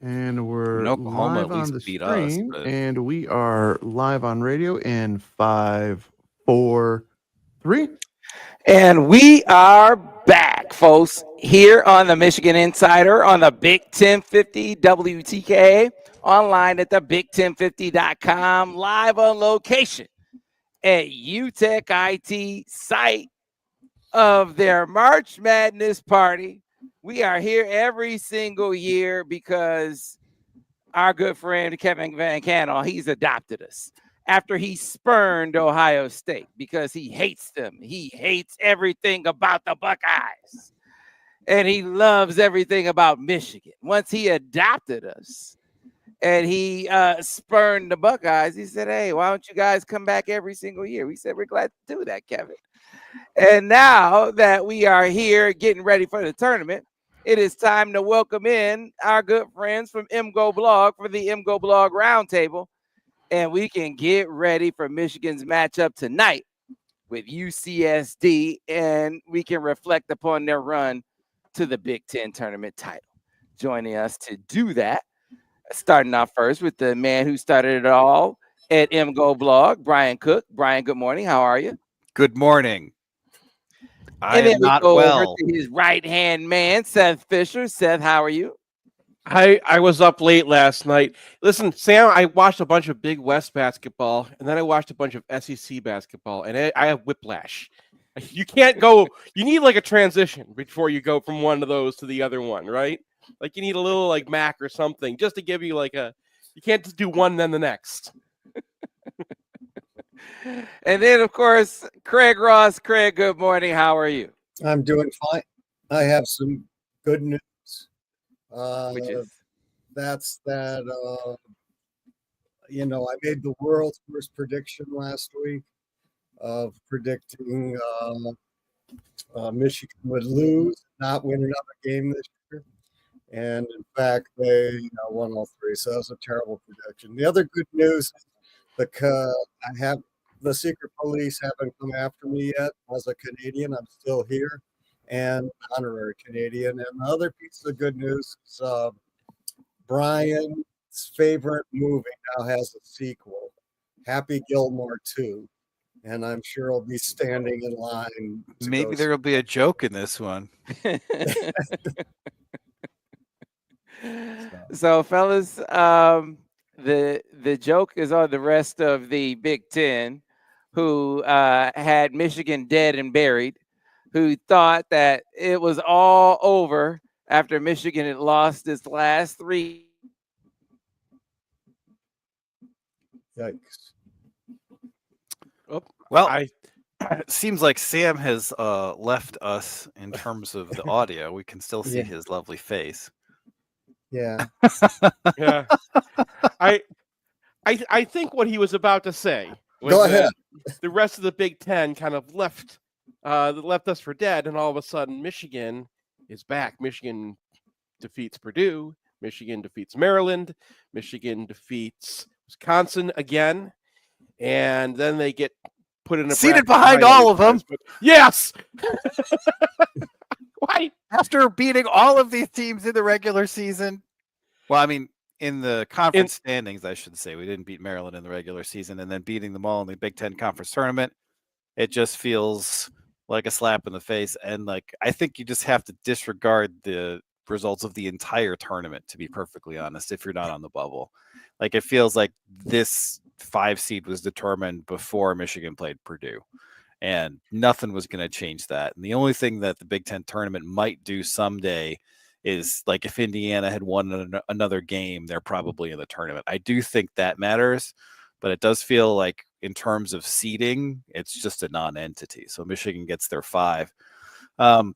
And we're In Oklahoma, live at on least the beat us. stream, But and we are live on radio in 5, 4, 3. And we are back, folks, here on the Michigan Insider on the Big 1050 WTK, online at the Big1050.com, live on location at UTEC IT site of their March Madness party. We are here every single year because our good friend Kevin Van Cannell, he's adopted us after he spurned Ohio State because he hates them. He hates everything about the Buckeyes. And he loves everything about Michigan. Once he adopted us and he spurned the Buckeyes, he said, hey, why don't you guys come back every single year? We said, we're glad to do that, Kevin. And now that we are here getting ready for the tournament, it is time to welcome in our good friends from MGoBlog for the MGoBlog Roundtable. And we can get ready for Michigan's matchup tonight with UCSD, and we can reflect upon their run to the Big Ten tournament title. Joining us to do that, starting off first with the man who started it all at MGoBlog, Brian Cook. Brian, good morning. How are you? good morning. I And then am we not go over well. to his right-hand man, Seth Fisher. Seth, how are you? I was up late last night. Listen, Sam, I watched a bunch of Big West basketball, and then I watched a bunch of SEC basketball, and I have whiplash. You can't go. You need like a transition before you go from one of those to the other one, right? Like you need a little like Mac or something just to give you like a. You can't just do one then the next. And then, of course, Craig Ross. Craig, good morning. How are you? I'm doing fine. I have some good news. Which is That's that, I made the world's worst prediction last week of predicting Michigan would lose, not win another game this year. And in fact, they won all three. So that was a terrible prediction. The other good news, the secret police haven't come after me yet. As a Canadian, I'm still here and honorary Canadian. And the other piece of good news is Brian's favorite movie now has a sequel, Happy Gilmore 2. And I'm sure he'll be standing in line. Maybe there will be a joke in this one. So, fellas, the joke is on the rest of the Big Ten, who had Michigan dead and buried, who thought that it was all over after Michigan had lost its last three. Yikes. Well, it seems like Sam has left us in terms of the audio. We can still see his lovely face. Yeah. Yeah. I think what he was about to say was Go ahead. the rest of the Big Ten kind of left us for dead, and all of a sudden Michigan is back. Michigan defeats Purdue. Michigan defeats Maryland. Michigan defeats Wisconsin again, and then they get put in a seated bracket behind all of them. Yes. Why? After beating all of these teams in the regular season. Well, I mean, in the conference standings, I should say, we didn't beat Maryland in the regular season, and then beating them all in the Big Ten conference tournament. It just feels like a slap in the face. And like, I think you just have to disregard the results of the entire tournament, to be perfectly honest, if you're not on the bubble. Like, it feels like this 5 seed was determined before Michigan played Purdue, and nothing was going to change that. And the only thing that the Big Ten tournament might do someday is, like, if Indiana had won another game, they're probably in the tournament. I do think that matters, but it does feel like in terms of seeding, it's just a non-entity. So Michigan gets their 5. And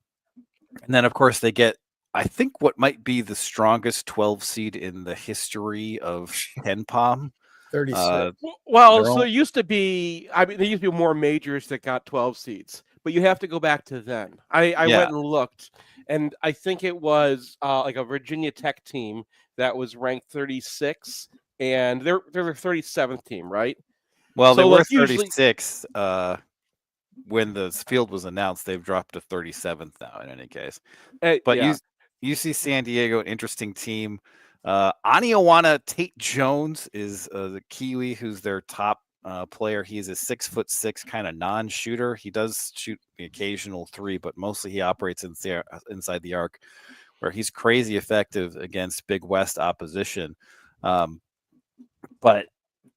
then, of course, they get, I think, what might be the strongest 12 seed in the history of KenPom. 36. Well, so it used to be, I mean, there used to be more majors that got 12 seeds, but you have to go back to then. I went and looked, and I think it was like a Virginia Tech team that was ranked 36, and they're the 37th team, right? Well, So, they were like, 36 when the field was announced. They've dropped to 37th now, in any case. But yeah. UC San Diego, an interesting team. Aniawana Tate Jones is the Kiwi who's their top player. He's a 6'6" kind of non-shooter. He does shoot the occasional three, but mostly he operates inside the arc, where he's crazy effective against Big West opposition. But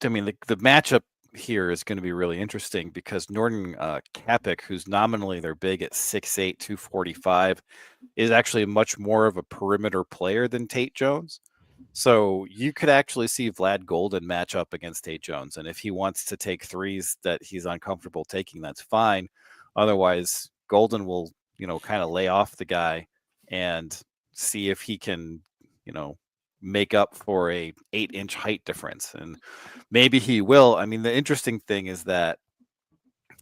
I mean, the matchup here is going to be really interesting because Norton Kapik, who's nominally their big at 6'8", 245, is actually much more of a perimeter player than Tate Jones. So you could actually see Vlad Golden match up against Tate Jones. And if he wants to take threes that he's uncomfortable taking, that's fine. Otherwise, Golden will, kind of lay off the guy and see if he can, make up for a 8-inch height difference. And maybe he will. I mean, the interesting thing is that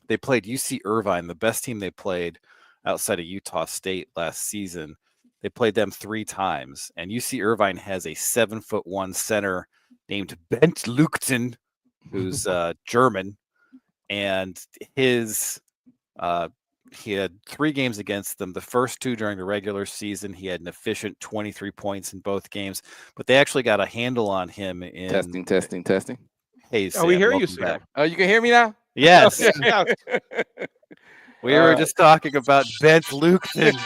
they played UC Irvine, the best team they played outside of Utah State last season. They played them 3 times, and UC Irvine has a 7'1" center named Bent Lukten, who's German, and he had 3 games against them. The first 2 during the regular season, he had an efficient 23 points in both games, but they actually got a handle on him in testing. Hey, Sam, we hear you, welcome back. Sam. Oh, you can hear me now? Yes. Yeah. We were just talking about Bent Lukten.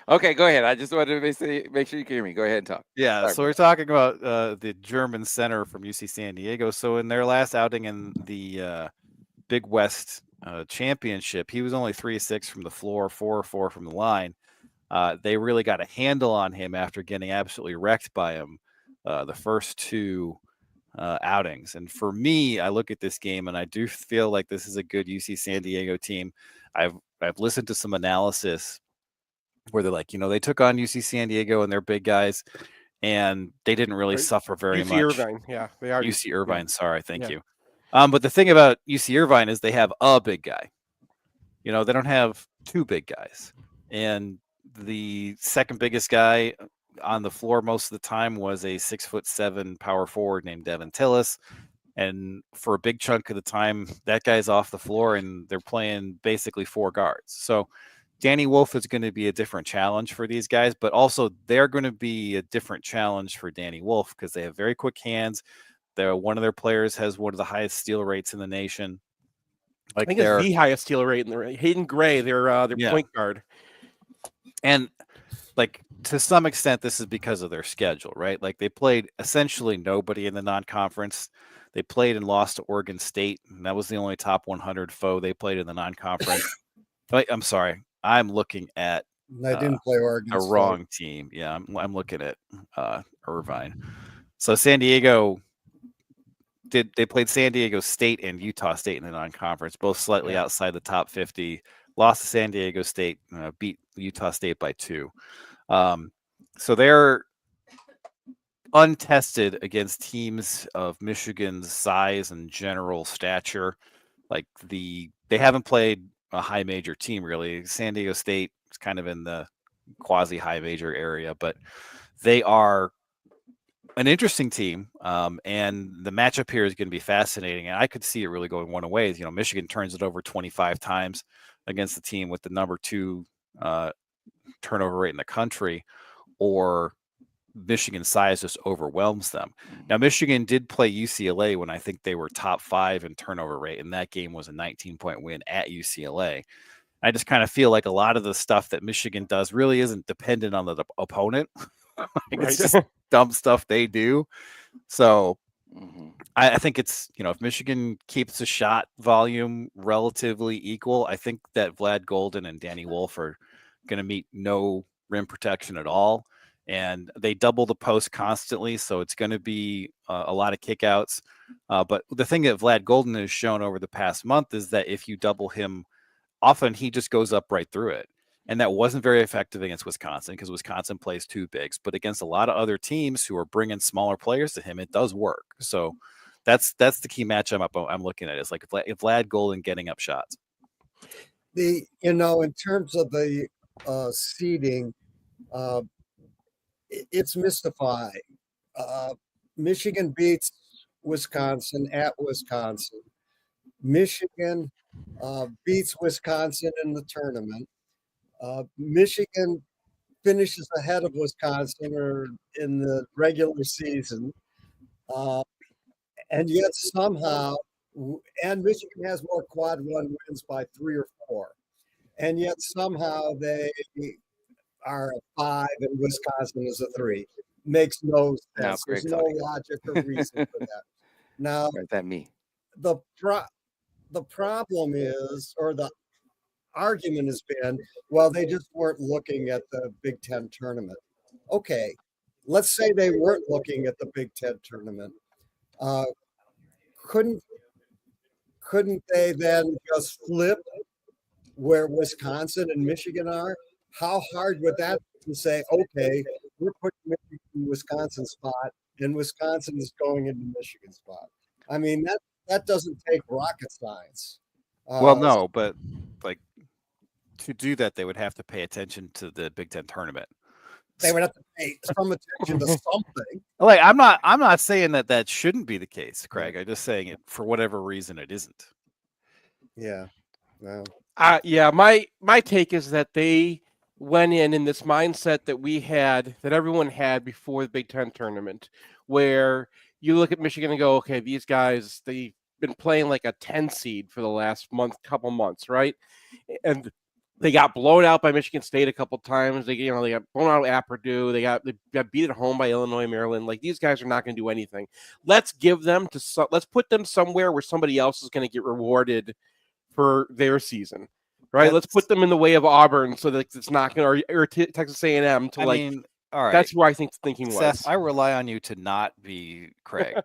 Okay, go ahead. I just wanted to make sure you can hear me. Go ahead and talk. Yeah, Sorry so we're talking about the German center from UC San Diego. So in their last outing in the Big West championship, he was only 3-6 from the floor, 4-4 from the line. They really got a handle on him after getting absolutely wrecked by him the first 2 outings. And for me, I look at this game and I do feel like this is a good UC San Diego team. I've listened to some analysis where they're like, they took on UC San Diego and their big guys, and they didn't really suffer very much. UC Irvine, yeah, they are UC Irvine. Yeah. Sorry, thank you. But the thing about UC Irvine is they have a big guy. They don't have 2 big guys, and the second biggest guy on the floor most of the time was a 6'7" power forward named Devin Tillis. And for a big chunk of the time, that guy's off the floor and they're playing basically 4 guards. So Danny Wolf is going to be a different challenge for these guys, but also they're going to be a different challenge for Danny Wolf because they have very quick hands. One of their players has one of the highest steal rates in the nation. I think it's the highest steal rate in the Hayden Gray, their point guard. And to some extent, this is because of their schedule, right? Like they played essentially nobody in the non-conference. They played and lost to Oregon State, and that was the only top 100 foe they played in the non-conference. I'm sorry, I'm looking at they didn't play Oregon State. Wrong team. Yeah, I'm looking at Irvine. So San Diego they played San Diego State and Utah State in the non-conference, both slightly outside the top 50. Lost to San Diego State, beat Utah State by 2. So they're untested against teams of Michigan's size and general stature. They haven't played a high major team really. San Diego State is kind of in the quasi high major area, but they are an interesting team. And the matchup here is going to be fascinating. And I could see it really going one of ways. Michigan turns it over 25 times against the team with the number 2 turnover rate in the country, or Michigan's size just overwhelms them. Now, Michigan did play UCLA when I think they were top 5 in turnover rate, and that game was a 19-point win at UCLA. I just kind of feel like a lot of the stuff that Michigan does really isn't dependent on the opponent. It's just dumb stuff they do. So I think it's, if Michigan keeps the shot volume relatively equal, I think that Vlad Golden and Danny Wolf are going to meet no rim protection at all. And they double the post constantly, so it's going to be a lot of kickouts. But the thing that Vlad Golden has shown over the past month is that if you double him, often he just goes up right through it. And that wasn't very effective against Wisconsin because Wisconsin plays 2 bigs. But against a lot of other teams who are bringing smaller players to him, it does work. So that's the key matchup I'm looking at. Is like if Vlad Golden getting up shots. In terms of the seeding, it's mystifying. Michigan beats Wisconsin at Wisconsin. Michigan beats Wisconsin in the tournament. Michigan finishes ahead of Wisconsin or in the regular season, and yet somehow, and Michigan has more quad one wins by 3 or 4, and yet somehow they are a 5 and Wisconsin is a 3. Makes no Now, sense. Greg There's no talking. logic or reason for that. Now, What does that mean? the problem is, or the argument has been, well, they just weren't looking at the Big Ten tournament. Okay, let's say they weren't looking at the Big Ten tournament. Uh, couldn't they then just flip where Wisconsin and Michigan are? How hard would that be to say, okay, we're putting Michigan in Wisconsin spot, and Wisconsin is going into Michigan spot? I mean, that doesn't take rocket science. Well, no, but like to do that, they would have to pay attention to the Big Ten tournament. They would have to pay some attention to something. Like, I'm not saying that shouldn't be the case, Craig. I'm just saying it for whatever reason it isn't. Yeah. Well, Yeah, my take is that they went in this mindset that everyone had before the Big Ten tournament, where you look at Michigan and go, okay, these guys, they've been playing like a 10 seed for the last couple months, right? And they got blown out by Michigan State a couple times. They got blown out at Purdue. They got beat at home by Illinois, Maryland. Like, these guys are not going to do anything. Let's put them somewhere where somebody else is going to get rewarded for their season, right? Let's put them in the way of Auburn so that it's not going to, or Texas A&M to all right. That's where I think the thinking was. Seth, I rely on you to not be Craig.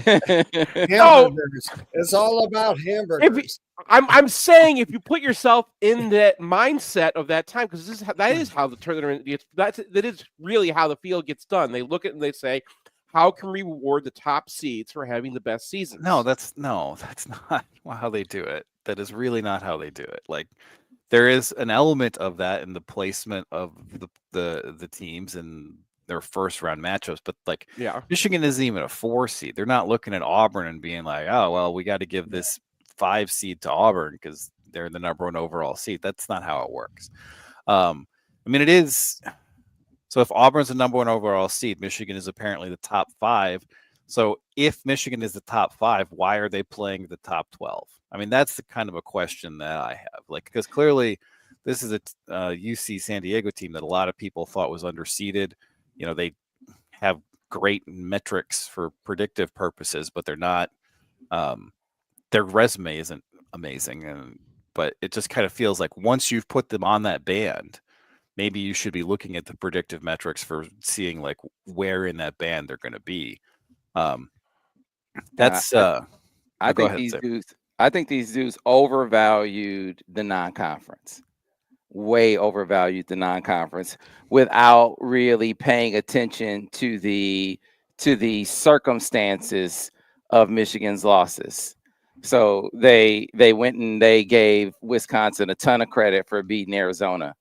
hamburgers. It's all about hamburgers. I'm saying if you put yourself in that mindset of that time, because that is how the tournament gets. That is really how the field gets done. They look at it and they say, how can we reward the top seeds for having the best seasons? No, that's not how they do it. That is really not how they do it. Like, there is an element of that in the placement of the teams and their first round matchups, but like, yeah, Michigan isn't even a 4 seed. They're not looking at Auburn and being like, oh well, we got to give this 5 seed to Auburn because they're the number 1 overall seed. That's not how it works. I mean, it is. So if Auburn's the number 1 overall seed, Michigan is apparently the top 5. So if Michigan is the top 5, why are they playing the top 12? I mean, that's the kind of a question that I have. Like, because clearly this is a UC San Diego team that a lot of people thought was underseeded. You know, they have great metrics for predictive purposes, but they're not. Their resume isn't amazing, but it just kind of feels like once you've put them on that band, maybe you should be looking at the predictive metrics for seeing like where in that band they're going to be. That's I think these dudes overvalued the non-conference. Way overvalued the non-conference without really paying attention to the circumstances of Michigan's losses. So they went and they gave Wisconsin a ton of credit for beating Arizona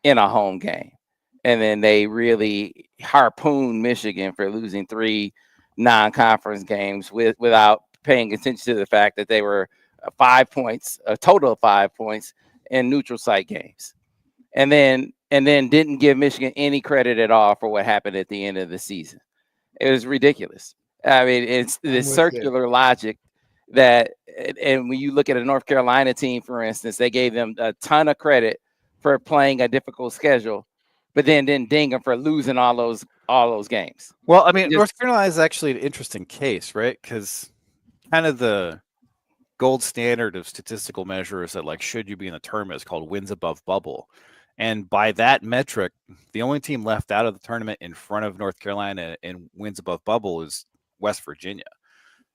in a home game. And then they really harpooned Michigan for losing 3 non-conference games without paying attention to the fact that they were 5 points, a total of 5 points in neutral site games. And then didn't give Michigan any credit at all for what happened at the end of the season. It was ridiculous. I mean, it's the circular logic that, and when you look at a North Carolina team, for instance, they gave them a ton of credit for playing a difficult schedule, but then didn't ding them for losing all those games. Well, I mean, North Carolina is actually an interesting case, right? Because kind of the gold standard of statistical measures that, like, should you be in the tournament is called wins above bubble. And by that metric, the only team left out of the tournament in front of North Carolina and wins above bubble is West Virginia.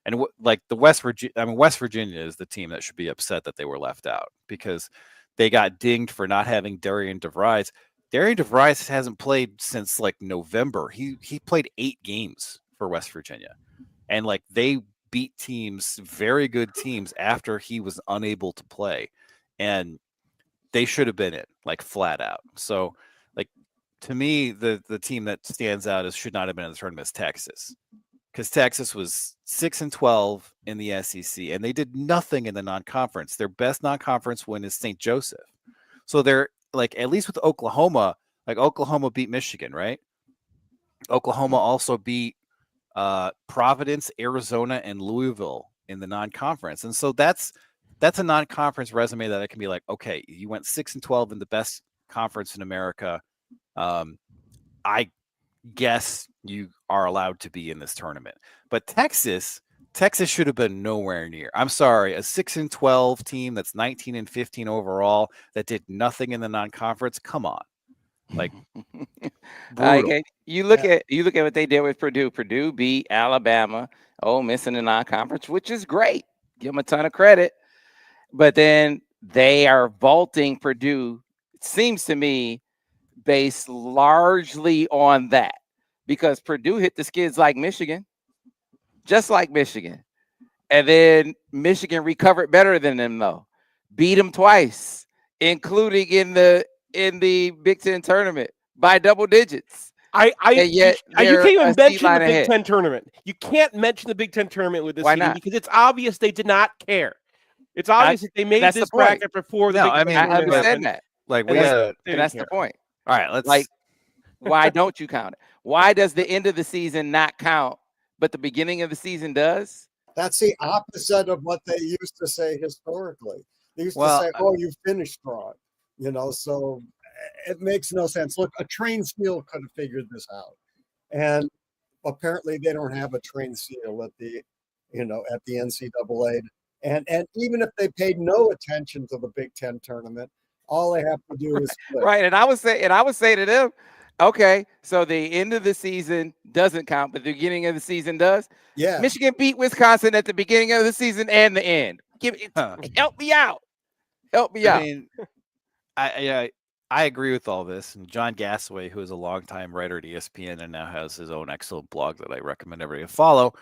And West Virginia is the team that should be upset that they were left out because they got dinged for not having Darian DeVries. Darian DeVries hasn't played since like November. He played 8 games for West Virginia, and like they beat teams, very good teams, after he was unable to play, and they should have been in, like, flat out. So, like, to me, the team that stands out should not have been in the tournament is Texas, because Texas was 6-12 in the SEC, and they did nothing in the non-conference. Their best non-conference win is St. Joseph. So they're like, at least with Oklahoma, Like Oklahoma beat Michigan, right? Oklahoma also beat Providence, Arizona, and Louisville in the non-conference. And so that's a non-conference resume that I can be like, okay, you went 6-12 in the best conference in America. I guess you are allowed to be in this tournament. But Texas should have been nowhere near. I'm sorry, a 6-12 team that's 19-15 overall that did nothing in the non-conference. Come on, like brutal. Okay, you look at what they did with Purdue. Purdue beat Alabama, Ole Miss in the non-conference, which is great. Give them a ton of credit. But then they are vaulting Purdue, it seems to me, based largely on that, because Purdue hit the skids like Michigan, just like Michigan. And then Michigan recovered better than them, though. Beat them twice, including in the Big Ten tournament by double digits. And yet you they're can't even a mention C-line the Big ahead. Ten tournament. You can't mention the Big Ten tournament with this Why seeding not? because it's obvious they did not care. It's obvious that they made that's this the point. bracket before the No, Big I Ten mean, I tournament understand happened. that. Like we And had, And that's the point. all right, let's Like, why don't you count it? Why does the end of the season not count, but the beginning of the season does? That's the opposite of what they used to say historically. They used Well, to say, "Oh, you finished strong," So it makes no sense. Look, a trained seal could have figured this out, and apparently they don't have a trained seal at the NCAA. And even if they paid no attention to the Big Ten tournament, all they have to do is split. Right. And I would say to them, okay, so the end of the season doesn't count, but the beginning of the season does. Yeah. Michigan beat Wisconsin at the beginning of the season and the end. Help me out. Help me out. I mean, I agree with all this. And John Gassaway, who is a longtime writer at ESPN and now has his own excellent blog that I recommend everybody to follow,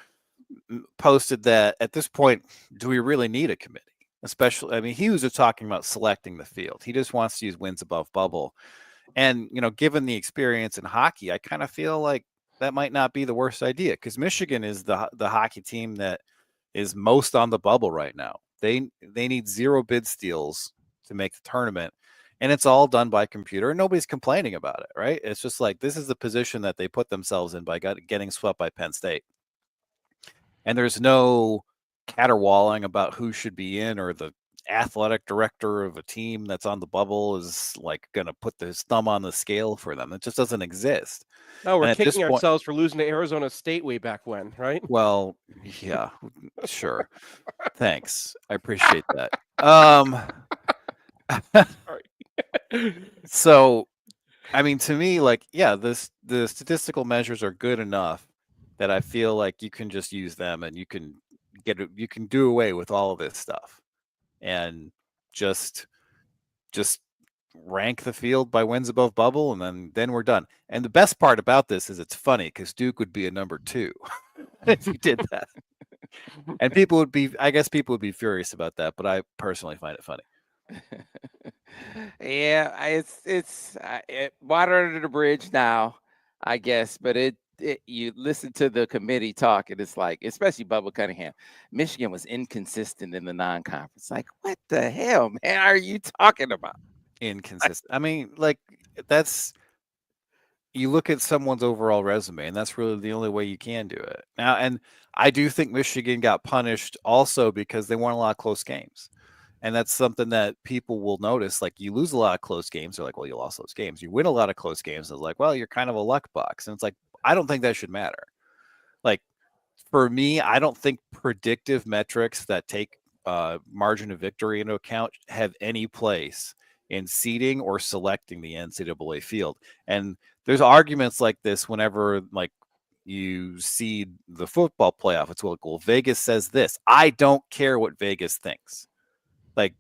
posted that at this point, do we really need a committee? Especially, I mean, he was just talking about selecting the field. He just wants to use wins above bubble. And, given the experience in hockey, I kind of feel like that might not be the worst idea because Michigan is the hockey team that is most on the bubble right now. They need 0 bid steals to make the tournament, and it's all done by computer, and nobody's complaining about it, right? It's just like this is the position that they put themselves in by getting swept by Penn State. And there's no caterwauling about who should be in or the athletic director of a team that's on the bubble is like going to put his thumb on the scale for them. It just doesn't exist. No, we're And at this kicking point- ourselves for losing to Arizona State way back when, right? Well, yeah, sure. Thanks. I appreciate that. So, I mean, to me, like, yeah, the statistical measures are good enough that I feel like you can just use them and you can do away with all of this stuff and just rank the field by wins above bubble, and then we're done. And the best part about this is it's funny because Duke would be a number 2 if you did that. And people would be furious about that, but I personally find it funny. Yeah, it's water under the bridge now, I guess. But you listen to the committee talk, and it's like, especially Bubba Cunningham, Michigan was inconsistent in the non-conference. Like, what the hell, man, are you talking about? Inconsistent. I mean, like you look at someone's overall resume, and that's really the only way you can do it now. And I do think Michigan got punished also because they won a lot of close games. And that's something that people will notice. Like, you lose a lot of close games. They're like, well, you lost those games. You win a lot of close games. It's like, well, you're kind of a luck box. And it's like, I don't think that should matter. Like, for me, I don't think predictive metrics that take margin of victory into account have any place in seeding or selecting the NCAA field. And there's arguments like this whenever, like, you see the football playoff. It's like, well, Vegas says this. I don't care what Vegas thinks. Like,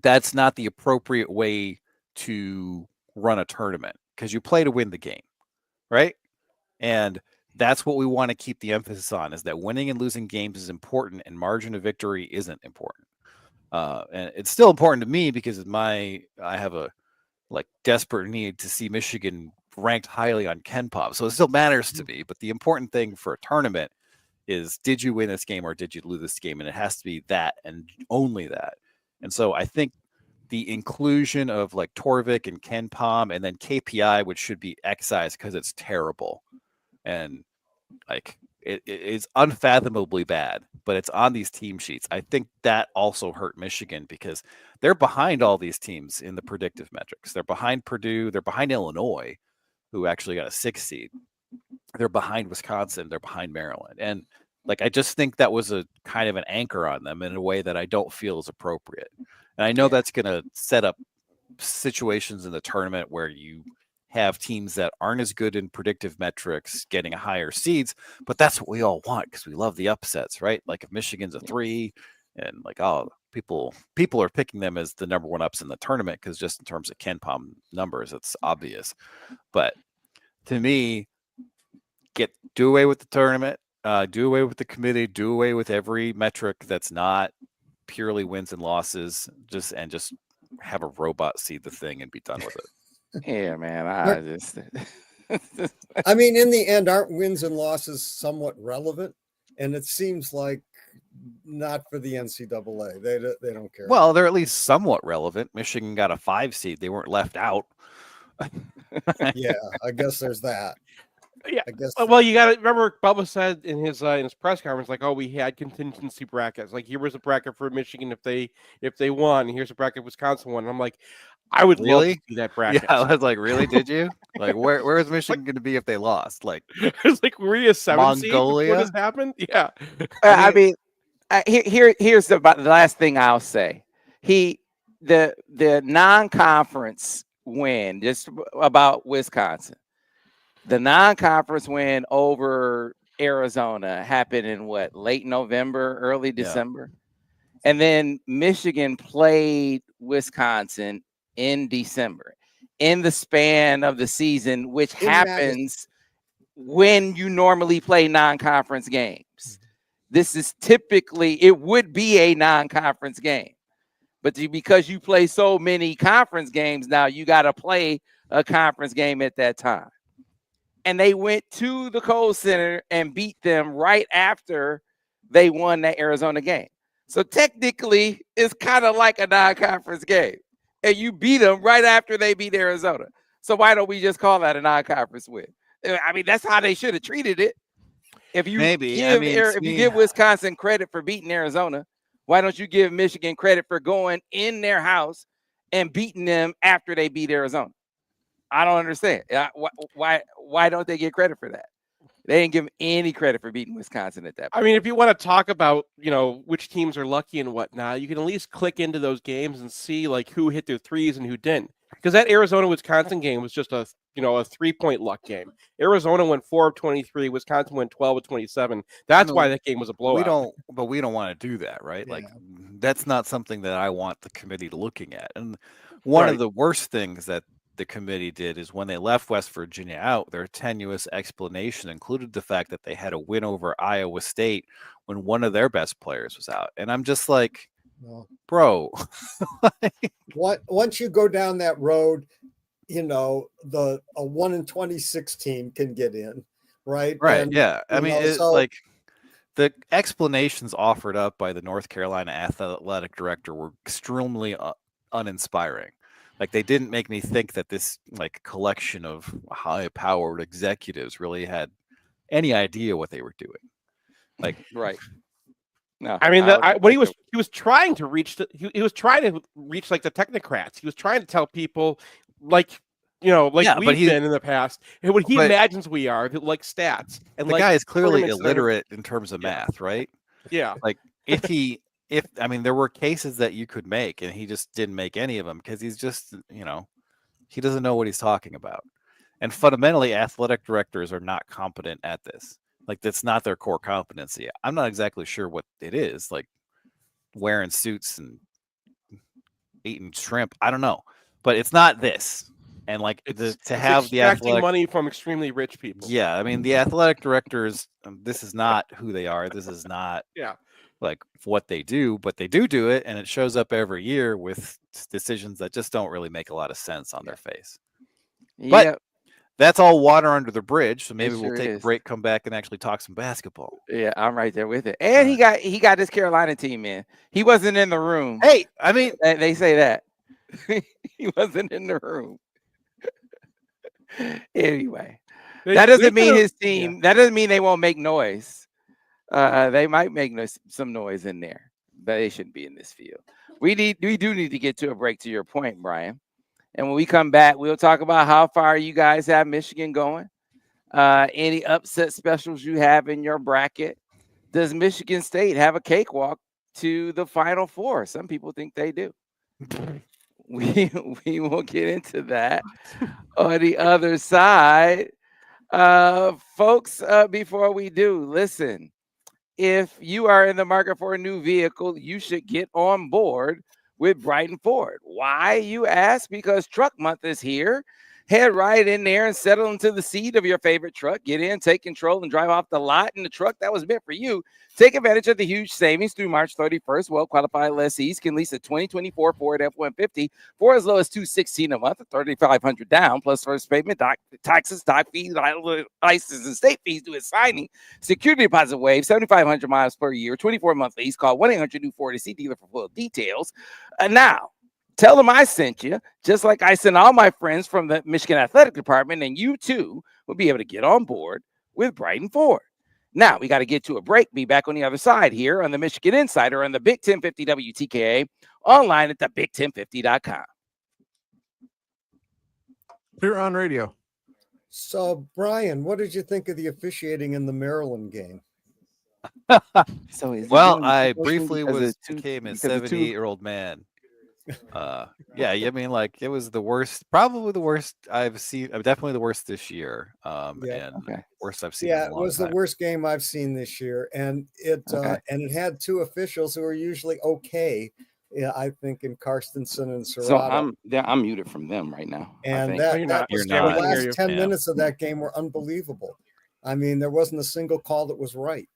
that's not the appropriate way to run a tournament because you play to win the game, right? And that's what we want to keep the emphasis on, is that winning and losing games is important and margin of victory isn't important. And it's still important to me because I have a desperate need to see Michigan ranked highly on Ken Pop. So it still matters to me, but the important thing for a tournament is, did you win this game or did you lose this game? And it has to be that and only that. And so I think the inclusion of like Torvik and Ken Palm and then KPI, which should be excised because it's terrible. And like it is unfathomably bad, but it's on these team sheets. I think that also hurt Michigan because they're behind all these teams in the predictive metrics. They're behind Purdue. They're behind Illinois, who actually got a 6 seed. They're behind Wisconsin. They're behind Maryland. And like, I just think that was a kind of an anchor on them in a way that I don't feel is appropriate. And I know that's going to set up situations in the tournament where you have teams that aren't as good in predictive metrics getting higher seeds, but that's what we all want because we love the upsets, right? Like if Michigan's a 3 and like, oh, people are picking them as the number 1 ups in the tournament because just in terms of Ken Palm numbers, it's obvious. But to me, do away with the tournament, do away with the committee, do away with every metric that's not purely wins and losses, just have a robot seed the thing and be done with it. Yeah, man. I mean, in the end, aren't wins and losses somewhat relevant? And it seems like not for the NCAA. They don't care. Well, they're at least somewhat relevant. Michigan got a 5 seed. They weren't left out. Yeah, I guess there's that. Yeah. I guess. Well, you got to remember, Bubba said in his press conference, like, "Oh, we had contingency brackets. Like, here was a bracket for Michigan if they won. And here's a bracket Wisconsin won." And I'm like, I would love to see that bracket. Yeah, I was like, really? Did you? Like, where is Michigan going to be if they lost? Like, it's like, were you a 7 seed Mongolia? before this happened? Yeah. Here's the last thing I'll say. The non-conference win, just about Wisconsin. The non-conference win over Arizona happened in what, late November, early December? And then Michigan played Wisconsin in December, in the span of the season, which happens when you normally play non-conference games. This is typically, it would be a non-conference game. But because you play so many conference games now, you got to play a conference game at that time. And they went to the Kohl Center and beat them right after they won that Arizona game. So technically, it's kind of like a non-conference game. And you beat them right after they beat Arizona. So why don't we just call that a non-conference win? I mean, that's how they should have treated it. If you give Wisconsin credit for beating Arizona, why don't you give Michigan credit for going in their house and beating them after they beat Arizona? I don't understand. Why don't they get credit for that? They didn't give them any credit for beating Wisconsin at that point. I mean, if you want to talk about, which teams are lucky and whatnot, you can at least click into those games and see like who hit their threes and who didn't. Because that Arizona-Wisconsin game was just a 3-point luck game. Arizona went 4 of 23. Wisconsin went 12 of 27. That's why that game was a blowout. We don't want to do that, right? Yeah. Like, that's not something that I want the committee looking at. And one of the worst things that the committee did is when they left West Virginia out, their tenuous explanation included the fact that they had a win over Iowa State when one of their best players was out. And I'm just like, bro. Once you go down that road, a 1 in 26 team can get in, right? Right. And, yeah. I mean, like the explanations offered up by the North Carolina athletic director were extremely uninspiring. Like, they didn't make me think that this like collection of high-powered executives really had any idea what they were doing. Like, right. No, I mean, he was trying to reach he was trying to reach like the technocrats. He was trying to tell people we've been in the past, and what he imagines we are, like stats. And the guy is clearly illiterate in terms of math, right? Yeah. Like there were cases that you could make, and he just didn't make any of them because he's just, he doesn't know what he's talking about. And fundamentally, athletic directors are not competent at this. Like, that's not their core competency. I'm not exactly sure what it is, like wearing suits and eating shrimp. I don't know, but it's not this. And like to have the athletic money from extremely rich people. Yeah, I mean, the athletic directors. This is not who they are. This is not like what they do, but they do it, and it shows up every year with decisions that just don't really make a lot of sense on their face. But that's all water under the bridge. So maybe we'll take a break, come back, and actually talk some basketball. Yeah, I'm right there with it. And he got his Carolina team in. He wasn't in the room. Hey, I mean, they say that. He wasn't in the room. Anyway, They- that they doesn't mean could've- his team. That doesn't mean they won't make noise. They might make some noise in there, but they shouldn't be in this field. We do need to get to a break. To your point, Brian. And when we come back, we'll talk about how far you guys have Michigan going. Any upset specials you have in your bracket. Does Michigan State have a cakewalk to the Final Four? Some people think they do. We will get into that on the other side. Folks, before we do, listen, if you are in the market for a new vehicle, you should get on board with Brighton Ford. Why, you ask? Because Truck Month is here. Head right in there and settle into the seat of your favorite truck. Get in, take control, and drive off the lot in the truck that was meant for you. Take advantage of the huge savings through March 31st. Well-qualified lessees can lease a 2024 Ford F-150 for as low as $216 a month, $3,500 down, plus first payment, taxes, doc fees, license, and state fees due at signing. Security deposit waive, 7,500 miles per year, 24-month lease. Call 1-800-NEW-40 to see dealer for full details. Now, tell them I sent you, just like I sent all my friends from the Michigan Athletic Department, and you too will be able to get on board with Brighton Ford. Now, we got to get to a break. Be back on the other side here on the Michigan Insider on the Big 1050 WTKA, online at the big1050.com. We're on radio. So, Brian, what did you think of the officiating in the Maryland game? So Well, I briefly became a 78-year-old man. Yeah, I mean, like, it was the worst, probably the worst I've seen. Definitely the worst this year. Worst I've seen. Yeah, in a it long was time. the worst game I've seen this year, and it had two officials who are usually okay. Yeah, I think in Karstensen and Serrato. So I'm muted from them right now. And You're not. the I can hear last you. 10 minutes of that game were unbelievable. I mean, there wasn't a single call that was right.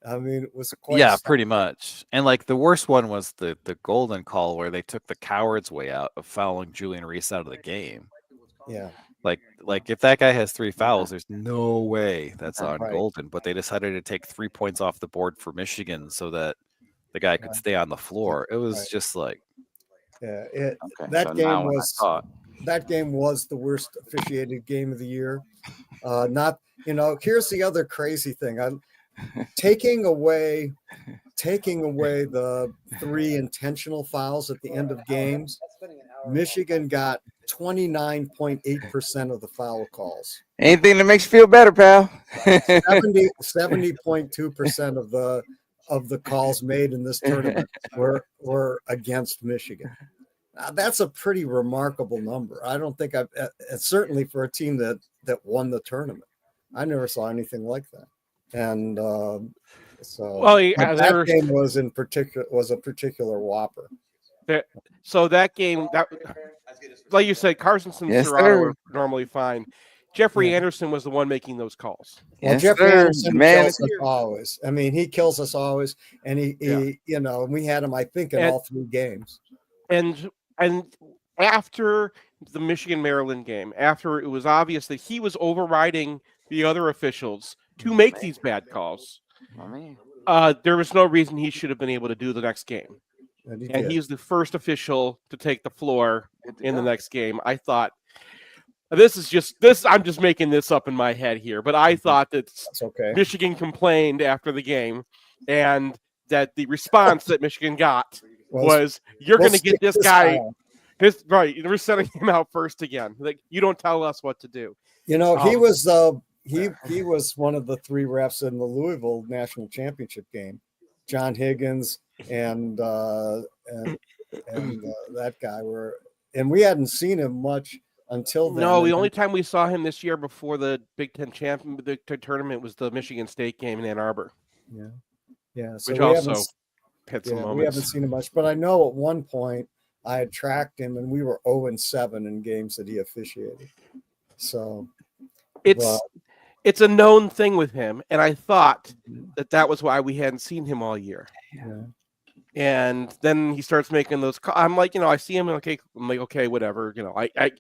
I mean, it was quite pretty much. And like the worst one was the golden call where they took the coward's way out of fouling Julian Reese out of the game. Yeah. Like if that guy has 3 fouls, there's no way that's on Right. golden. But they decided to take 3 points off the board for Michigan so that the guy could stay on the floor. It was just like, that game was the worst officiated game of the year. Here's the other crazy thing. Taking away the 3 intentional fouls at the end of games, Michigan got 29.8% of the foul calls. Anything that makes you feel better, pal. 70.2% of the calls made in this tournament were against Michigan. That's a pretty remarkable number. I don't think certainly for a team that won the tournament. I never saw anything like that. And that game was a particular whopper. So that game, like you said, Carstensen and Serrato were normally fine. Jeffrey Anderson was the one making those calls. Well, Jeffrey Anderson kills us always. I mean, he kills us always, and he we had him, I think, in all 3 games. And after the Michigan-Maryland game, after it was obvious that he was overriding the other officials to make these bad calls, there was no reason he should have been able to do the next game. And he's the first official to take the floor in the next game. I thought, I'm just making this up in my head here, but I thought that Michigan complained after the game, and that the response that Michigan got was, you're going to get this guy. We're sending him out first again. Like, you don't tell us what to do. He was one of the 3 refs in the Louisville national championship game. John Higgins and that guy and we hadn't seen him much until then. No, the only time we saw him this year before the Big Ten tournament was the Michigan State game in Ann Arbor. Yeah. So which also had some moments. We haven't seen him much, but I know at one point I had tracked him, and we were 0-7 in games that he officiated. So it's a known thing with him, and I thought that was why we hadn't seen him all year. Yeah. And then he starts making those. I'm like, I see him. Okay, I'm like, okay, whatever. I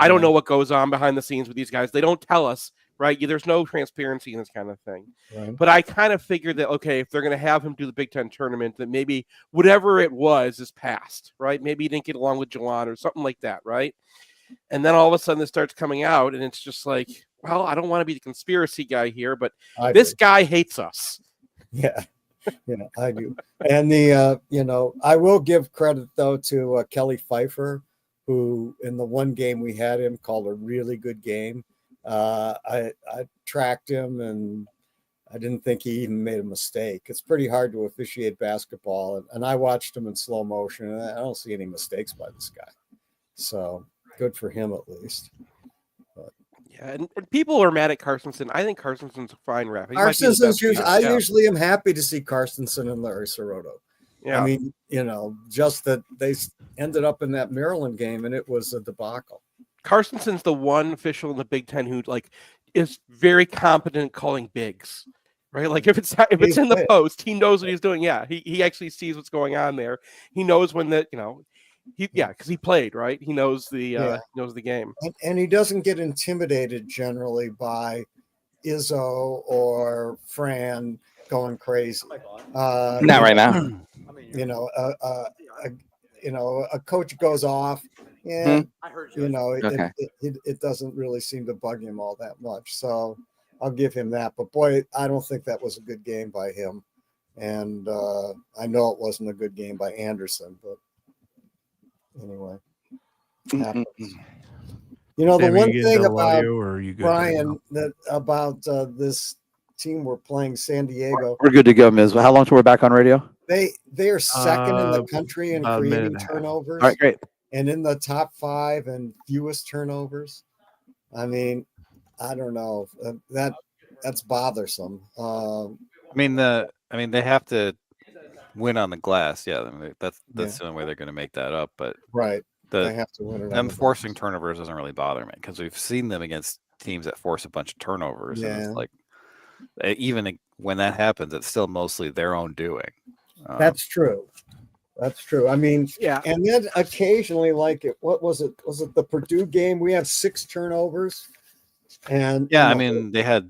don't know what goes on behind the scenes with these guys. They don't tell us right? There's no transparency in this kind of thing. Right. But I kind of figured that, okay, if they're going to have him do the Big Ten tournament, that maybe whatever it was is past, right? Maybe he didn't get along with Jelon or something like that, right? And then all of a sudden it starts coming out, and it's just like, well, I don't want to be the conspiracy guy here, but this guy hates us. Yeah. Yeah, I do. And the, I will give credit, though, to Kelly Pfeiffer, who in the one game we had him called a really good game. I tracked him, and I didn't think he even made a mistake. It's pretty hard to officiate basketball, and I watched him in slow motion, and I don't see any mistakes by this guy. So good for him, at least. Yeah, and people are mad at Carstensen. I think Carstenson's a fine ref. I usually am happy to see Carstensen and Larry Sirotto. Yeah. I mean, just that they ended up in that Maryland game, and it was a debacle. Carstensen's the one official in the Big Ten who is very competent at calling bigs, right? Like if it's in the post, he knows what he's doing. Yeah, he actually sees what's going on there. He knows when because he played, right? He knows the game, and he doesn't get intimidated generally by Izzo or Fran going crazy. Not right now. A coach goes off, and I heard you. it doesn't really seem to bug him all that much. So I'll give him that. But boy, I don't think that was a good game by him, and I know it wasn't a good game by Anderson, but. Anyway, happens. The one thing about Brian about this team we're playing, San Diego. We're good to go, Ms. How long till we're back on radio? They are second in the country in creating turnovers. All right, great. And in the top 5 and fewest turnovers. I mean, I don't know. That's bothersome. They have to win on the glass. Yeah, that's the only way they're going to make that up. But they have to win it. Them forcing turnovers doesn't really bother me because we've seen them against teams that force a bunch of turnovers. Yeah. And it's like, even when that happens, it's still mostly their own doing. That's true. I mean, yeah. And then occasionally, what was it? Was it the Purdue game? We have 6 turnovers. And they had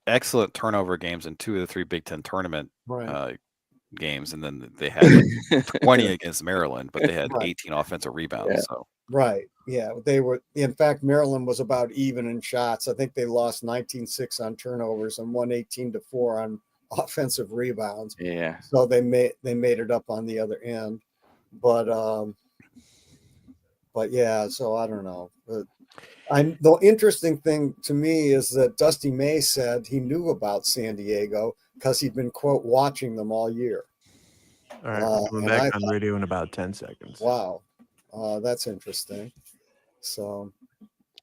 excellent turnover games in 2 of the 3 Big Ten tournament games, and then they had 20 against Maryland, but they had 18 offensive rebounds. Yeah. So they were. In fact, Maryland was about even in shots. I think they lost 19-6 on turnovers and won 18-4 on offensive rebounds. Yeah. So they made it up on the other end, but yeah. So I don't know. But the interesting thing to me is that Dusty May said he knew about San Diego because he'd been, quote, watching them all year. All right, we're coming back on radio in about 10 seconds. Wow. That's interesting. So.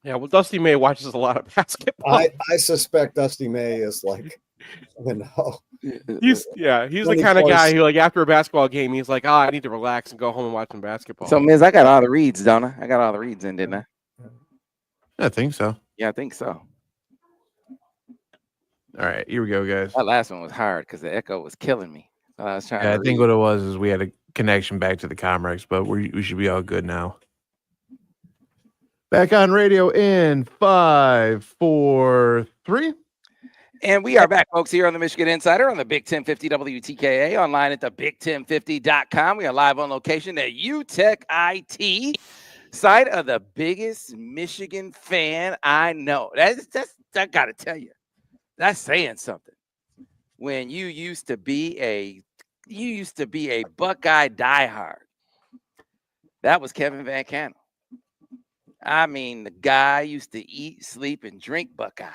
Yeah, well, Dusty May watches a lot of basketball. I suspect Dusty May is like, He's the kind of guy who, like, after a basketball game, he's like, I need to relax and go home and watch some basketball. So, Miz, I got all the reads, don't I? I got all the reads in, didn't I? I think so. Yeah, I think so. All right, here we go, guys. That last one was hard because the echo was killing me. So I was trying to I think what it was is we had a connection back to the Comrex, but we should be all good now. Back on radio in 5, 4, 3. And we are back, folks, here on the Michigan Insider on the Big 1050 WTKA, online at the big1050.com. We are live on location at UTech IT, site of the biggest Michigan fan I know. I got to tell you, that's saying something. When you used to be a Buckeye diehard. That was Kevin Van Cannell. I mean, the guy used to eat, sleep, and drink Buckeye.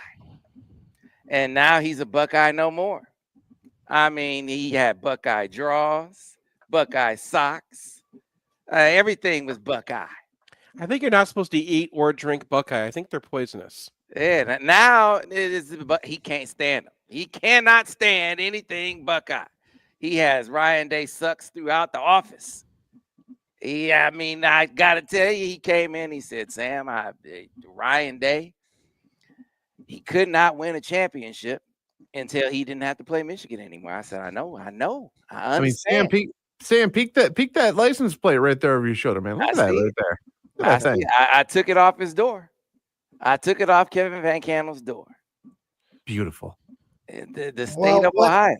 And now he's a Buckeye no more. I mean, he had Buckeye draws, Buckeye socks. Everything was Buckeye. I think you're not supposed to eat or drink Buckeye. I think they're poisonous. Yeah, now but he can't stand them. He cannot stand anything Buckeye. He has Ryan Day sucks throughout the office. I got to tell you, he came in, he said, Sam, Ryan Day, he could not win a championship until he didn't have to play Michigan anymore. I said, I know. I understand. I mean, Sam, peek that license plate right there over your shoulder, man. Look at that right there. I took it off his door. I took it off Kevin Van Cannell's door. Beautiful. The state Well, of Ohio.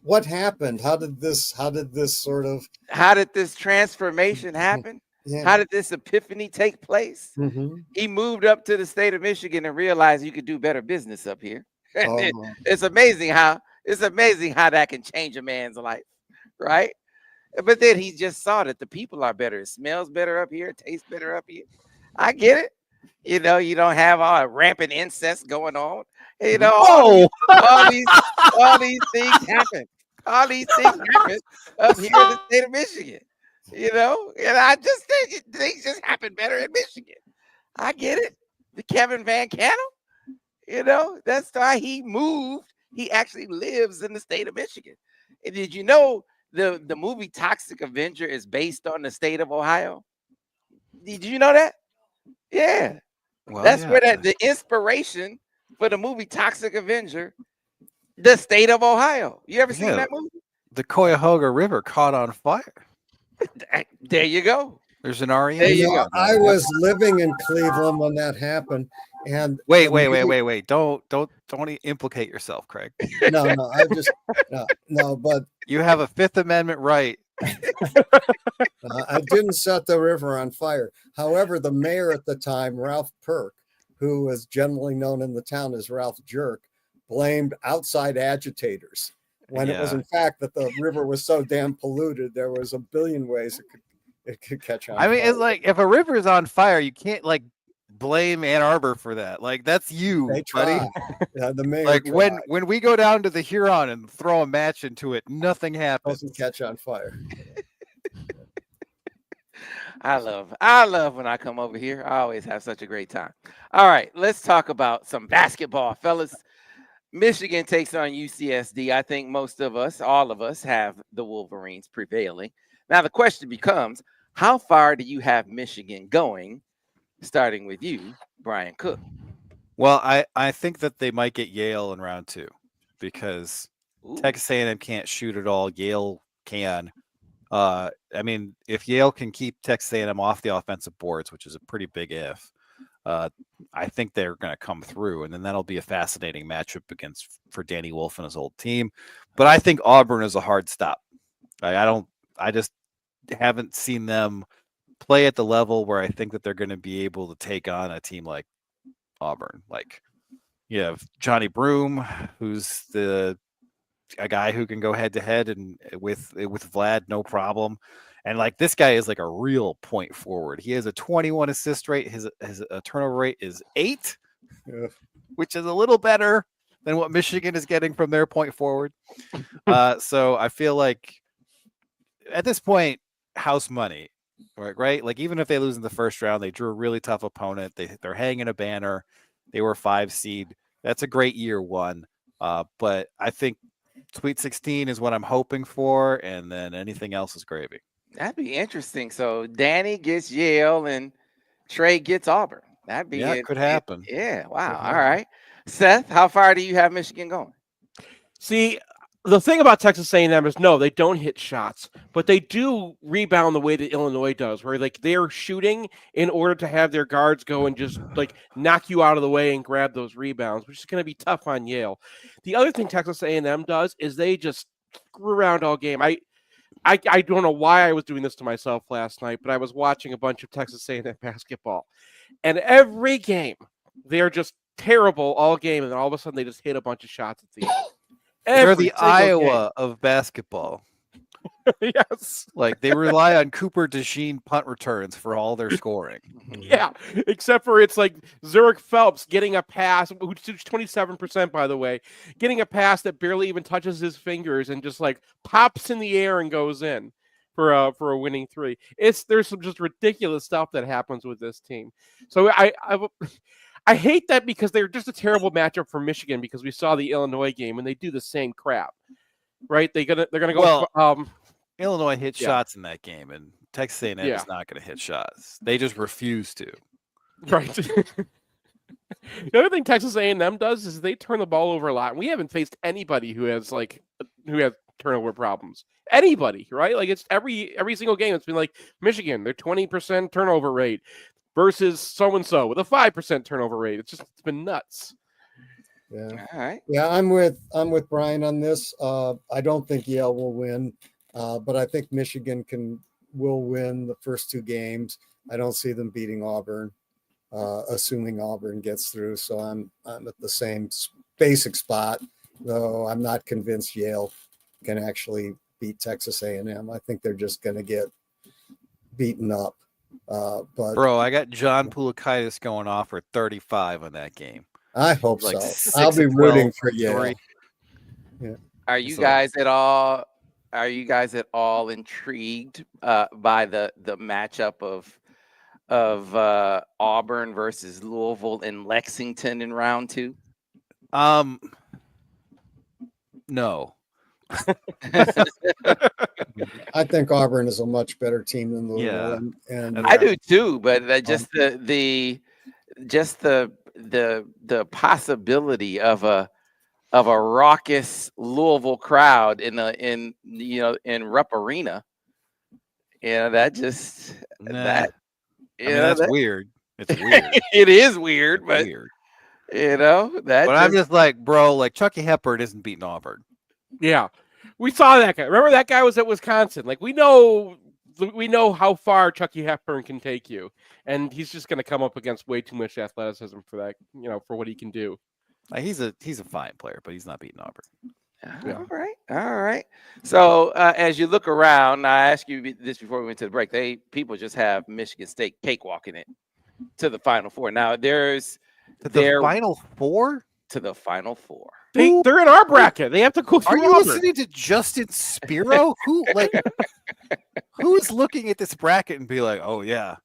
what happened? How did this sort of How did this transformation happen? yeah. How did this epiphany take place? Mhm. He moved up to the state of Michigan and realized you could do better business up here. Oh. It's amazing how that can change a man's life, right? But then he just saw that the people are better. It smells better up here. It tastes better up here. I get it. You know, you don't have all rampant incest going on. You know, all these things happen. All these things happen up here in the state of Michigan. You know, and I just think things just happen better in Michigan. I get it. The Kevin Van Cannel, you know, that's why he moved. He actually lives in the state of Michigan. And did you know the movie Toxic Avenger is based on the state of Ohio? Did you know that? Yeah. Well, That's yeah. where the inspiration for the movie Toxic Avenger, the state of Ohio. You ever seen Yeah. that movie? The Cuyahoga River caught on fire. There you go. There's an REM. There you No, go. I was living in Cleveland when that happened, and Wait. Don't implicate yourself, Craig. No, I just no, but You have a Fifth Amendment right. I didn't set the river on fire. However, the mayor at the time, Ralph Perk, who was generally known in the town as Ralph Jerk, blamed outside agitators when it was Yeah. in fact that the river was so damn polluted. There was a billion ways it could catch on. I mean, fire. it's like if a river is on fire, you can't like blame Ann Arbor for that. Like that's you, They buddy. tried. Yeah, the mayor Like tried. when we go down to the Huron and throw a match into it, nothing happens. Doesn't catch on fire. I love when I come over here. I always have such a great time. All right, let's talk about some basketball, fellas. Michigan takes on UCSD. I think most of us, all of us, have the Wolverines prevailing. Now the question becomes, how far do you have Michigan going? Starting with you, Brian Cook. Well, I think that they might get Yale in round 2 because Texas A&M can't shoot at all. Yale can. I mean, if Yale can keep Texas A&M off the offensive boards, which is a pretty big if, I think they're going to come through, and then that'll be a fascinating matchup for Danny Wolf and his old team. But I think Auburn is a hard stop. I just haven't seen them play at the level where I think that they're going to be able to take on a team like Auburn. Like you have Johnny Broom, who's a guy who can go head to head and with Vlad, no problem. And like this guy is like a real point forward. He has a 21 assist rate. His turnover rate is 8, which is a little better than what Michigan is getting from their point forward. So I feel like at this point, house money, right? Like even if they lose in the first round, they drew a really tough opponent. They're hanging a banner. They were 5 seed. That's a great year 1. But I think Sweet 16 is what I'm hoping for, and then anything else is gravy. That'd be interesting. So Danny gets Yale and Trey gets Auburn. That'd be it could happen. Yeah. Wow. All right. Seth, how far do you have Michigan going? See, the thing about Texas A&M is no, they don't hit shots, but they do rebound the way that Illinois does, where like they're shooting in order to have their guards go and just like knock you out of the way and grab those rebounds, which is going to be tough on Yale. The other thing Texas A&M does is they just screw around all game. I don't know why I was doing this to myself last night, but I was watching a bunch of Texas A&M basketball, and every game they're just terrible all game, and then all of a sudden they just hit a bunch of shots at the end. They're the Iowa of basketball. Yes. Like they rely on Cooper DeJean punt returns for all their scoring. Yeah, except for it's like Zurich Phelps getting a pass, which is 27%, by the way, getting a pass that barely even touches his fingers and just like pops in the air and goes in for a winning 3. There's some just ridiculous stuff that happens with this team. So I hate that because they're just a terrible matchup for Michigan because we saw the Illinois game and they do the same crap, right? They're gonna go. Well, Illinois hit shots in that game, and Texas A&M is not going to hit shots. They just refuse to. Right. The other thing Texas A&M does is they turn the ball over a lot. We haven't faced anybody who has turnover problems. Anybody, right? Like it's every single game. It's been like Michigan, their 20% turnover rate versus so and so with a 5% turnover rate. It's been nuts. Yeah. All right. Yeah, I'm with Brian on this. I don't think Yale will win, but I think Michigan will win the first 2 games. I don't see them beating Auburn, assuming Auburn gets through. So I'm at the same basic spot, though I'm not convinced Yale can actually beat Texas A&M. I think they're just going to get beaten up. But Bro, I got John Poulikaitis going off for 35 on that game. I hope Like so. 6 I'll be of 12 rooting for from Yale. 3. Are you So- guys at all? Are you guys at all intrigued by the matchup of Auburn versus Louisville in Lexington in round 2? No. I think Auburn is a much better team than Louisville, Yeah. and I do too, but just the possibility of a raucous Louisville crowd in Rupp Arena, that just Nah. that I mean, that's weird. It's weird. it is weird, but Weird. that. But I'm just like, bro, like Chucky Hepburn isn't beating Auburn. Yeah, we saw that guy. Remember that guy was at Wisconsin. Like we know how far Chucky Hepburn can take you, and he's just going to come up against way too much athleticism for that. For what he can do. He's a fine player, but he's not beating Auburn. Yeah. All right. So as you look around, I asked you this before we went to the break. People just have Michigan State cakewalking it to the Final Four. Now there's Final Four. To the Final Four. They're in our bracket. They have to go through. Are you Auburn. listening to Justin Spiro? Who is looking at this bracket and be like, oh yeah,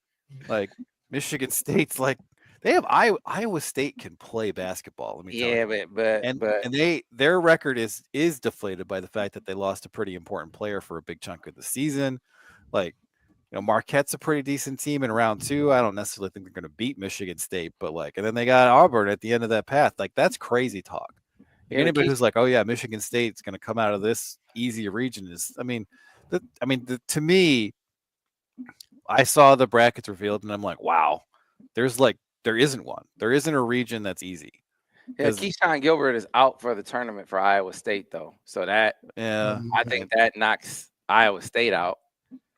like Michigan State's like they have Iowa State can play basketball. Let me tell you. but their record is deflated by the fact that they lost a pretty important player for a big chunk of the season. Like, Marquette's a pretty decent team in round 2. I don't necessarily think they're going to beat Michigan State, but and then they got Auburn at the end of that path. Like, that's crazy talk. Anybody who's like, oh yeah, Michigan State's going to come out of this easy region to me, I saw the brackets revealed and I'm like, wow, there isn't one. There isn't a region that's easy. Keyshawn Gilbert is out for the tournament for Iowa State though, so that I think that knocks Iowa State out.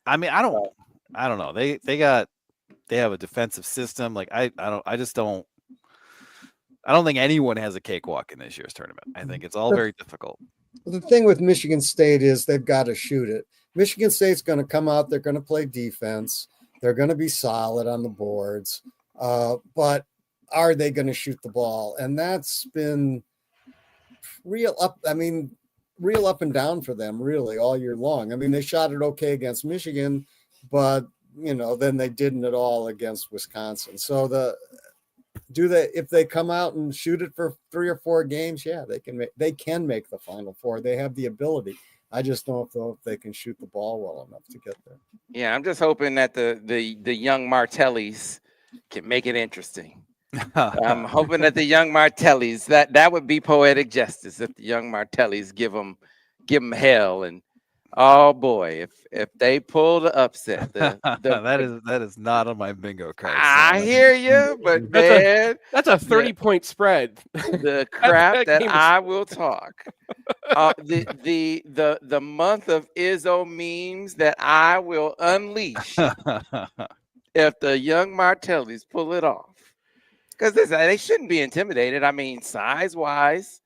I mean, I don't know. They have a defensive system. Like I don't think anyone has a cakewalk in this year's tournament. I think it's all very difficult. The thing with Michigan State is they've got to shoot it. Michigan State's going to come out. They're going to play defense. They're going to be solid on the boards. But are they going to shoot the ball? And that's been real up and down for them really all year long. I mean, they shot it okay against Michigan, but then they didn't at all against Wisconsin. So if they come out and shoot it for 3 or 4 games, yeah, they can make the Final Four. They have the ability. I just don't know if they can shoot the ball well enough to get there. Yeah, I'm just hoping that the young Martellis can make it interesting. I'm hoping that the young Martellis, that would be poetic justice if the young Martellis give them hell. And oh boy, if they pull the upset, that is not on my bingo card. I hear you, but man, that's a 30-point spread. The crap that I will talk. The month of Izzo memes that I will unleash if the young Martellis pull it off. Because they shouldn't be intimidated. I mean, size-wise,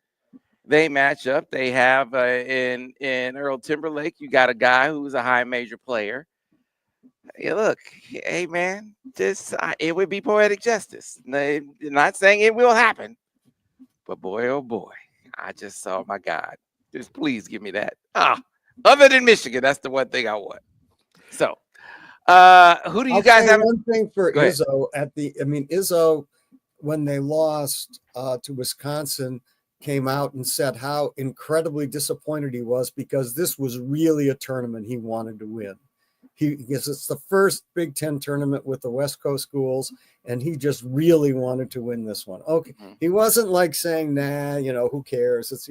they match up. They have in Earl Timberlake, you got a guy who's a high major player. Hey, look, hey man, it would be poetic justice. Not saying it will happen, but boy, oh boy, I just saw my God. Just please give me that. Other than Michigan, that's the one thing I want. So, who do you guys have? One thing for Izzo Izzo, when they lost to Wisconsin, came out and said how incredibly disappointed he was because this was really a tournament he wanted to win. Because it's the first Big Ten tournament with the West Coast schools, and he just really wanted to win this one. Okay, he wasn't like saying, "Nah, who cares?" It's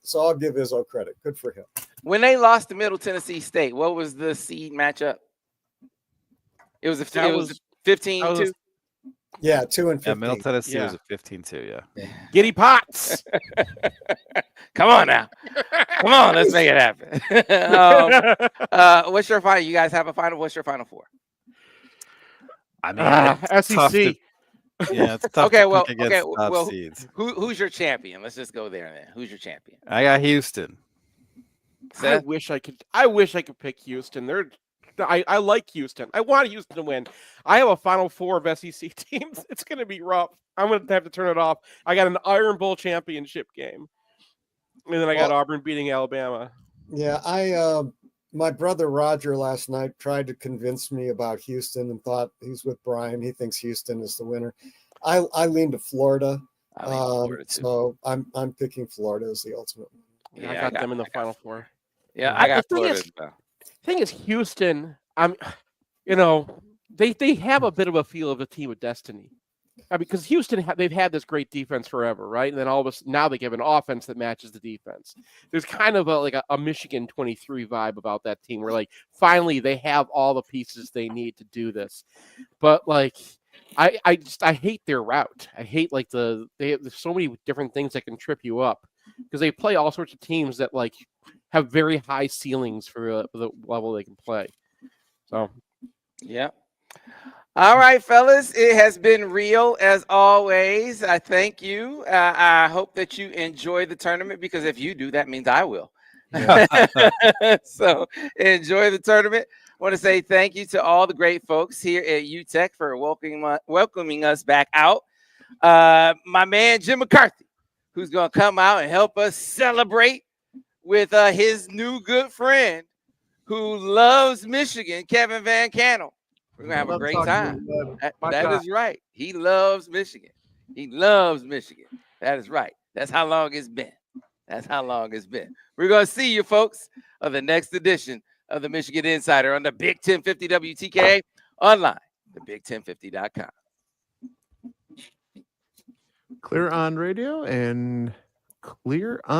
so I'll give Izzo credit. Good for him. When they lost to Middle Tennessee State, what was the seed matchup? It was 15-2. Yeah, 2 and Yeah, 15. Middle Tennessee Yeah. was a 15-2. Yeah. Giddy Potts. Come on now. Come on, let's make it happen. What's your final? You guys have a final? What's your final four? I mean, it's tough SEC. to, yeah, it's tough Okay, to well, pick against top well, seeds. who's your champion? Let's just go there then. Who's your champion? I got Houston. I Seth? wish I could pick Houston. I like Houston. I want Houston to win. I have a Final Four of SEC teams. It's going to be rough. I'm going to have to turn it off. I got an Iron Bowl championship game, and then I got Auburn beating Alabama. Yeah, my brother Roger last night tried to convince me about Houston and thought he's with Brian. He thinks Houston is the winner. I lean to Florida. I lean to Florida too. So I'm picking Florida as the ultimate one. Yeah, I got them in the Final Four. Yeah, I got The thing Florida is- as well. Thing is, Houston. They have a bit of a feel of a team of destiny. Because Houston, they've had this great defense forever, right? And then all of a sudden, now they give an offense that matches the defense. There's kind of a Michigan 23 vibe about that team, where finally they have all the pieces they need to do this. But I hate their route. I hate there's so many different things that can trip you up, because they play all sorts of teams that have very high ceilings for the level they can play. So, yeah. All right, fellas, it has been real as always. I thank you. I hope that you enjoy the tournament, because if you do, that means I will. So enjoy the tournament. I want to say thank you to all the great folks here at UTech for welcoming us back out. My man, Jim McCarthy, who's going to come out and help us celebrate with his new good friend who loves Michigan, Kevin Van Cannell. We're going to have a great time. That is right. He loves Michigan. He loves Michigan. That is right. That's how long it's been. That's how long it's been. We're going to see you, folks, on the next edition of the Michigan Insider on the Big 1050 WTKA online, thebig1050.com. Clear on radio and clear on.